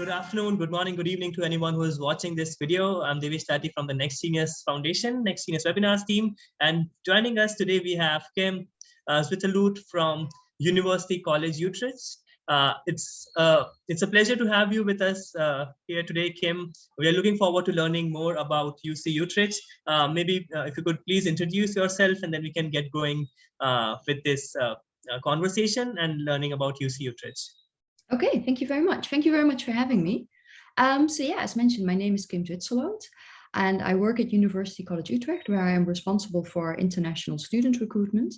Good afternoon, good morning, good evening to anyone who is watching this video. I'm Devesh Tati from the Next Genius Foundation, Next Genius Webinars team. And joining us today, we have Kim Zwitterloot from University College Utrecht. It's a pleasure to have you with us here today, Kim. We are looking forward to learning more about UC Utrecht. Maybe if you could please introduce yourself, and then we can get going with this conversation and learning about UC Utrecht. Okay, thank you very much. Thank you very much for having me. So yeah, as mentioned, my name is Kim Zwitserloot, and I work at University College Utrecht, where I am responsible for international student recruitment.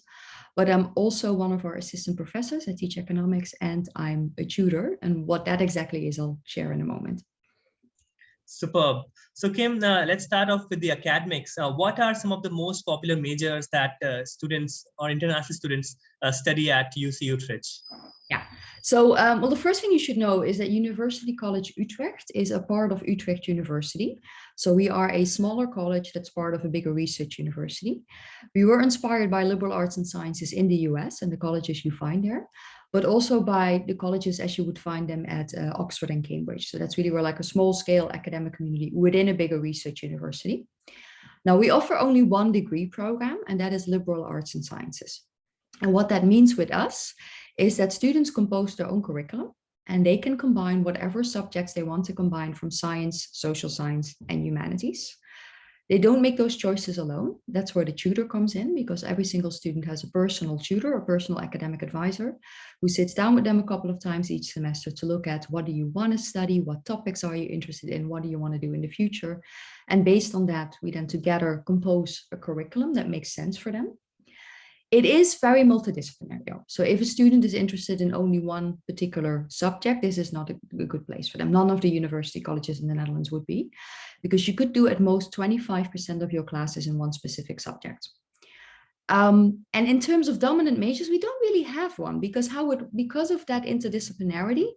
But I'm also one of our assistant professors. I teach economics and I'm a tutor. And what that exactly is, I'll share in a moment. Superb. So Kim, let's start off with the academics. What are some of the most popular majors that students or international students study at UC Utrecht? Yeah, so well, the first thing you should know is that University College Utrecht is a part of Utrecht University. So we are a smaller college that's part of a bigger research university. We were inspired by liberal arts and sciences in the US and the colleges you find there, but also by the colleges as you would find them at Oxford and Cambridge. So that's really where like a small scale academic community within a bigger research university. Now we offer only one degree program, and that is liberal arts and sciences. And what that means with us is that students compose their own curriculum and they can combine whatever subjects they want to combine from science, social science, and humanities. They don't make those choices alone. That's where the tutor comes in, because every single student has a personal tutor, a personal academic advisor, who sits down with them a couple of times each semester to look at what do you want to study, what topics are you interested in, what do you want to do in the future. And based on that, we then together compose a curriculum that makes sense for them. It is very multidisciplinary. So if a student is interested in only one particular subject, this is not a good place for them. None of the university colleges in the Netherlands would be, because you could do at most 25% of your classes in one specific subject. And in terms of dominant majors, we don't really have one, because because of that interdisciplinarity,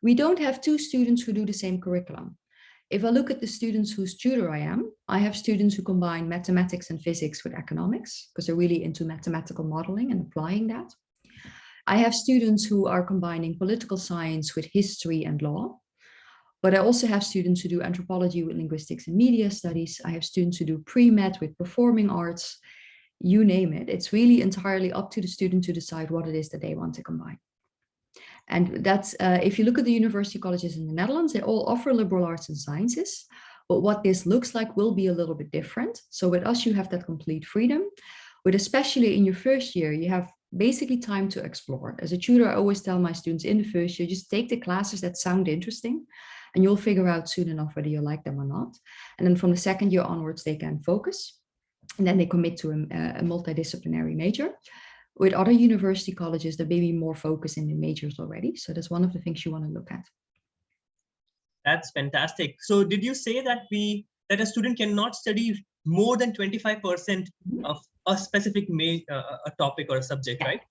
we don't have two students who do the same curriculum. If I look at the students whose tutor I have students who combine mathematics and physics with economics, because they're really into mathematical modeling and applying that. I have students who are combining political science with history and law. But I also have students who do anthropology with linguistics and media studies. I have students who do pre-med with performing arts, you name it. It's really entirely up to the student to decide what it is that they want to combine. And that's, if you look at the university colleges in the Netherlands, they all offer liberal arts and sciences, but what this looks like will be a little bit different. So with us, you have that complete freedom, but especially in your first year, you have basically time to explore. As a tutor, I always tell my students in the first year, just take the classes that sound interesting, and you'll figure out soon enough whether you like them or not. And then from the second year onwards, they can focus, and then they commit to a multidisciplinary major. With other university colleges, there may be more focus in the majors already. So that's one of the things you want to look at. That's fantastic. So did you say that a student cannot study more than 25% of a specific a topic or a subject, right?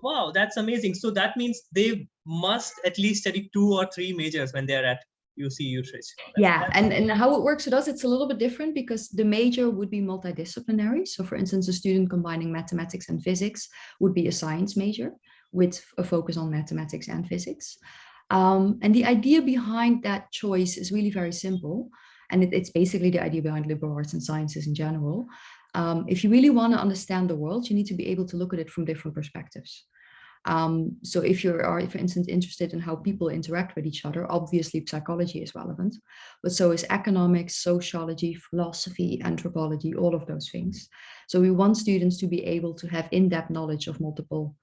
Wow, that's amazing. So that means they must at least study 2 or 3 majors when they're at UC Utrecht. Yeah, and how it works with us, it's a little bit different, because the major would be multidisciplinary. So for instance, a student combining mathematics and physics would be a science major with a focus on mathematics and physics. And the idea behind that choice is really very simple. And it's basically the idea behind liberal arts and sciences in general. If you really want to understand the world, you need to be able to look at it from different perspectives. So if you are, for instance, interested in how people interact with each other, obviously psychology is relevant, but so is economics, sociology, philosophy, anthropology, all of those things. So we want students to be able to have in-depth knowledge of multiple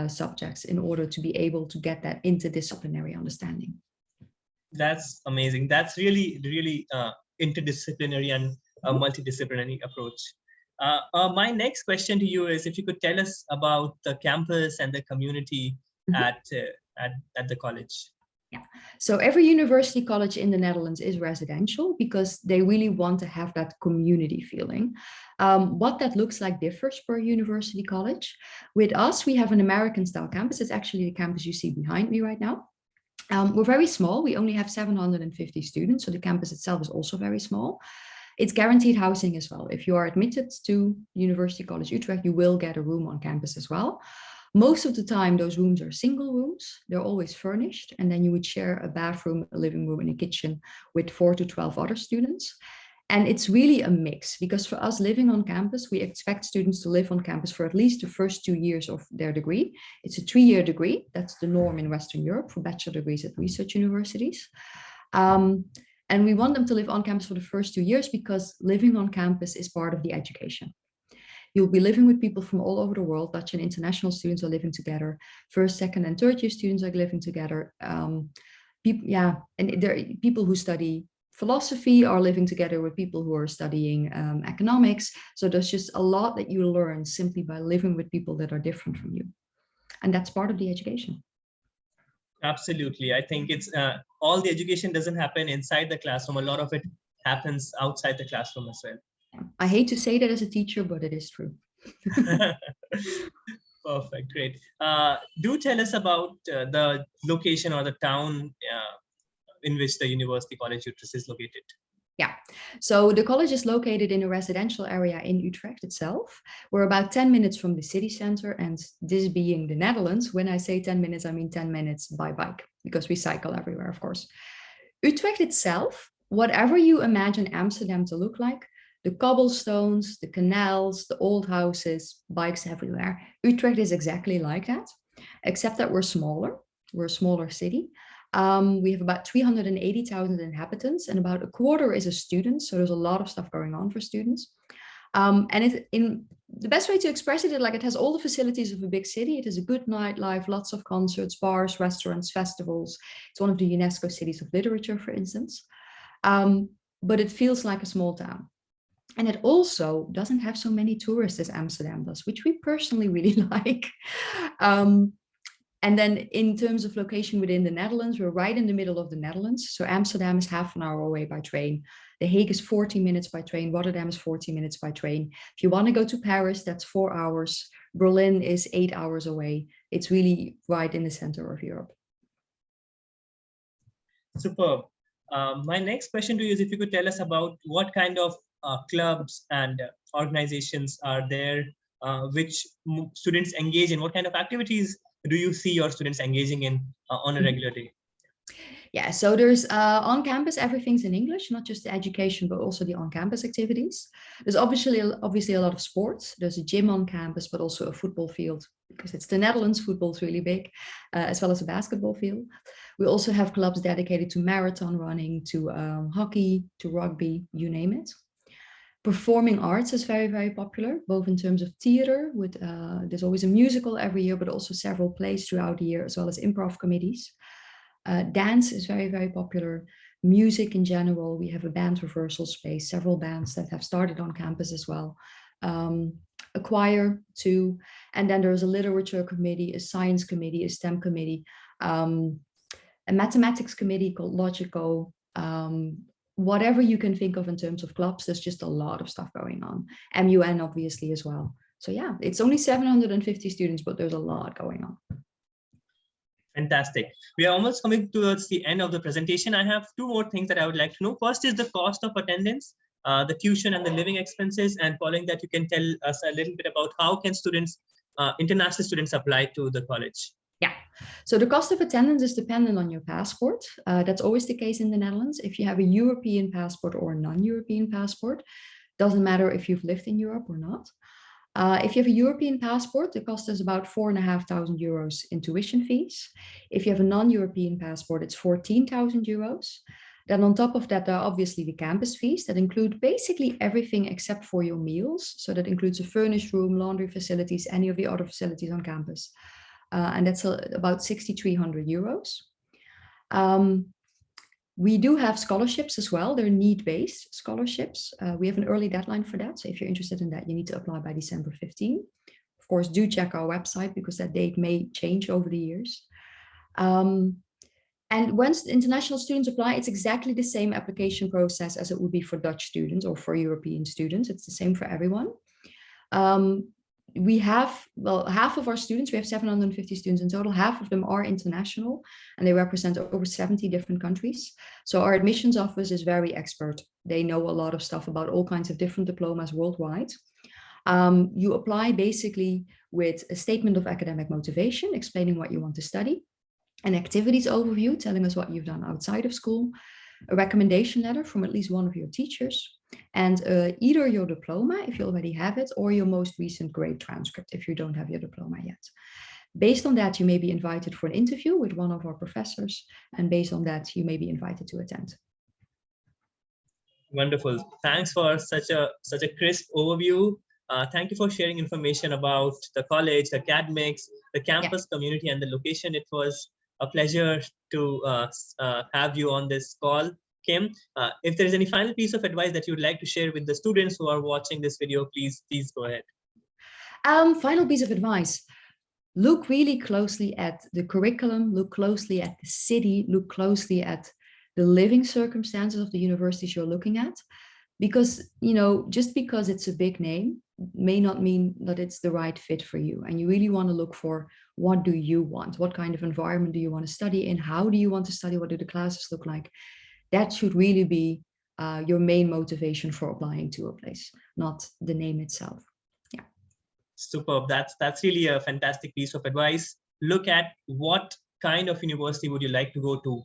subjects in order to be able to get that interdisciplinary understanding. That's amazing. That's really, really interdisciplinary and a multidisciplinary approach. My next question to you is if you could tell us about the campus and the community at the college. Yeah, so every university college in the Netherlands is residential because they really want to have that community feeling. What that looks like differs per university college. With us, we have an American style campus. It's actually the campus you see behind me right now. We're very small. We only have 750 students, so the campus itself is also very small. It's guaranteed housing as well. If you are admitted to University College Utrecht, you will get a room on campus as well. Most of the time, those rooms are single rooms. They're always furnished. And then you would share a bathroom, a living room, and a kitchen with 4 to 12 other students. And it's really a mix, because for us living on campus, we expect students to live on campus for at least the first 2 years of their degree. It's a 3-year degree. That's the norm in Western Europe for bachelor degrees at research universities. And we want them to live on campus for the first 2 years because living on campus is part of the education. You'll be living with people from all over the world. Dutch and international students are living together. First, second, and third year students are living together. And there are people who study philosophy are living together with people who are studying economics. So there's just a lot that you learn simply by living with people that are different from you. And that's part of the education. Absolutely. I think it's all the education doesn't happen inside the classroom. A lot of it happens outside the classroom as well. I hate to say that as a teacher, but it is true. Perfect. Great. Do tell us about the location or the town in which the University College Utrecht is located. Yeah, so the college is located in a residential area in Utrecht itself. We're about 10 minutes from the city center, and this being the Netherlands, when I say 10 minutes, I mean 10 minutes by bike, because we cycle everywhere, of course. Utrecht itself, whatever you imagine Amsterdam to look like, the cobblestones, the canals, the old houses, bikes everywhere. Utrecht is exactly like that, except that we're smaller. We're a smaller city. We have about 380,000 inhabitants, and about a quarter is a student. So there's a lot of stuff going on for students. And in the best way to express it, it has all the facilities of a big city. It has a good nightlife, lots of concerts, bars, restaurants, festivals. It's one of the UNESCO cities of literature, for instance. But it feels like a small town. And it also doesn't have so many tourists as Amsterdam does, which we personally really like. And then in terms of location within the Netherlands, we're right in the middle of the Netherlands. So Amsterdam is half an hour away by train. The Hague is 40 minutes by train. Rotterdam is 40 minutes by train. If you want to go to Paris, that's 4 hours. Berlin is 8 hours away. It's really right in the center of Europe. Superb. My next question to you is if you could tell us about what kind of clubs and organizations are there which students engage in. What kind of activities do you see your students engaging in on a regular day? Yeah, so there's on campus, everything's in English, not just the education, but also the on-campus activities. There's obviously a lot of sports. There's a gym on campus, but also a football field, because it's the Netherlands, football's really big, as well as a basketball field. We also have clubs dedicated to marathon running, to hockey, to rugby, you name it. Performing arts is very, very popular, both in terms of theater, with there's always a musical every year, but also several plays throughout the year, as well as improv committees. Dance is very, very popular. Music in general, we have a band rehearsal space, several bands that have started on campus as well. A choir too, and then there's a literature committee, a science committee, a STEM committee, a mathematics committee called Logico. Whatever you can think of in terms of clubs, there's just a lot of stuff going on. MUN obviously as well. So yeah, it's only 750 students, but there's a lot going on. Fantastic. We are almost coming towards the end of the presentation. I have 2 more things that I would like to know. First is the cost of attendance, the tuition and the living expenses, and following that you can tell us a little bit about how can students, international students, apply to the college. Yeah, so the cost of attendance is dependent on your passport. That's always the case in the Netherlands. If you have a European passport or a non-European passport, doesn't matter if you've lived in Europe or not. If you have a European passport, the cost is about 4,500 euros in tuition fees. If you have a non-European passport, it's 14,000 euros. Then on top of that, there are obviously the campus fees that include basically everything except for your meals. So that includes a furnished room, laundry facilities, any of the other facilities on campus. And that's about 6,300 euros. We do have scholarships as well. They're need-based scholarships. We have an early deadline for that. So if you're interested in that, you need to apply by December 15. Of course, do check our website because that date may change over the years. And once international students apply, it's exactly the same application process as it would be for Dutch students or for European students. It's the same for everyone. We have, well, half of our students, we have 750 students in total, half of them are international and they represent over 70 different countries. So our admissions office is very expert. They know a lot of stuff about all kinds of different diplomas worldwide. You apply basically with a statement of academic motivation, explaining what you want to study, an activities overview, telling us what you've done outside of school, a recommendation letter from at least one of your teachers, and either your diploma, if you already have it, or your most recent grade transcript, if you don't have your diploma yet. Based on that, you may be invited for an interview with one of our professors, and based on that, you may be invited to attend. Wonderful. Thanks for such a crisp overview. Thank you for sharing information about the college, the academics, the campus community, and the location. It was a pleasure to have you on this call, Kim. If there is any final piece of advice that you would like to share with the students who are watching this video, please go ahead. Final piece of advice. Look really closely at the curriculum, look closely at the city, look closely at the living circumstances of the universities you're looking at. Because, you know, just because it's a big name may not mean that it's the right fit for you. And you really want to look for, what do you want? What kind of environment do you want to study in? How do you want to study? What do the classes look like? That should really be your main motivation for applying to a place, not the name itself. Yeah. Superb. That's really a fantastic piece of advice. Look at what kind of university would you like to go to.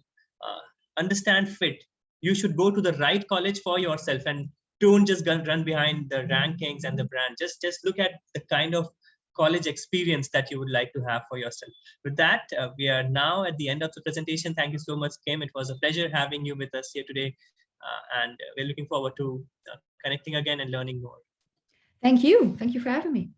Understand fit. You should go to the right college for yourself, and don't just run behind the rankings and the brand. Just look at the kind of college experience that you would like to have for yourself. With that, we are now at the end of the presentation. Thank you so much, Kim. It was a pleasure having you with us here today, and we're looking forward to connecting again and learning more. Thank you. Thank you for having me.